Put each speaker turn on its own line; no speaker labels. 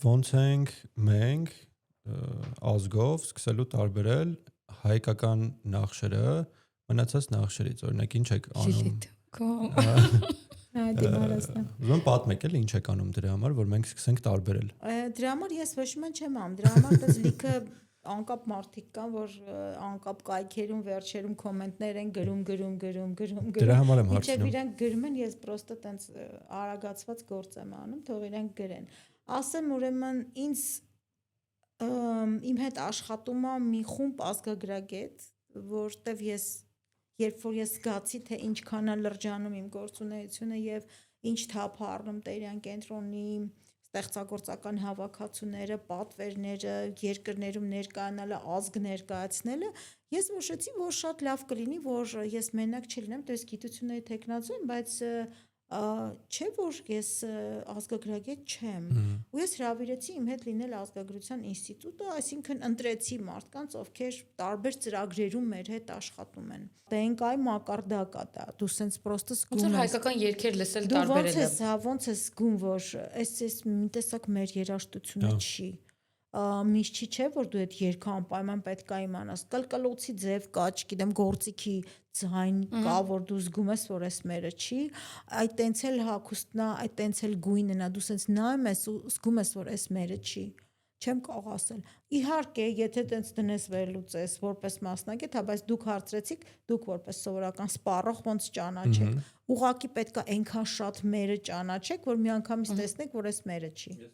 ոնց ենք մենք ազգով սկսելու տարբերել հայկական նախշերը մնացած նախշերից, օրինակ ինչ եք անում։ Ուրեմն պատմեք էլ ինչ եք անում դրա համար, որ մենք սկսենք տարբերել։
Դրա համար ես ոչ մի չեմ անում, դրա համար դες լիքը անկապ մարդիկ կան, որ անկապ կայքերում վերջերում կոմենտներ են գրում։
Դրա համար եմ
Մինչև
հարցնում։
իրենք գրում են, ես պրոստը տենց արագացված գործ եմ անում, թող իրենք գրեն։ Ասեմ ուրեմն ինձ իմ հետ աշխատում է մի խումբ ազգագրագետ, որտեվ երբ որ ես զգացի, թե ինչքան է լրջանում իմ գործունեությունը եւ ինչ թափ է առնում Տերյան կենտրոնի ստեղծագործական հավաքածուները, պատվերները, երկրներում ներկայանալը, ազգ ներկայացնելը, ես որոշեցի, որ շատ լավ կլինի, որ ես մենակ չլինեմ, դες գիտությունների տեխնացու եմ, բայց չէ որ ես ազգագրագետ չեմ։ Ու ես հրավիրեցի իմ հետ լինել ազգագրության ինստիտուտը, այսինքն ընտրեցի մարդկանց, ովքեր տարբեր ծրագրերում մեր հետ աշխատում են։ ԴՆԿ-ի մակարդակա դա, դու սենց պրոստը զգում
ես հայկական երգեր լսել տարբերել եմ։
Ոնց ես զգում, որ այս մի տեսակ մեր երաժշտությունը չի։ Միշտ չէ որ դու այդ երգը անպայման պետք է իմանաս, կլկլոցի ձև կա, չգիտեմ, գործիքի ձայն կա, որ դու զգում ես, որ այս մերը չի, այդ տենց էլ հագուստն է, այդ տենց էլ գույնն է, դու սենց նայում ես ու զգում ես, որ այս մերը չի։ Չեմ կարող ասել։ Իհարկե, եթե տենց դնես վերլուծես որպես մասնագետ, հա, բայց դուք հարցրեցիք, դուք որպես սովորական սպառող ոնց ճանաչեք։ Ուղղակի պետք է այնքան շատ մերը ճանաչեք, որ միանգամից տեսնեք, որ այս մերը չի։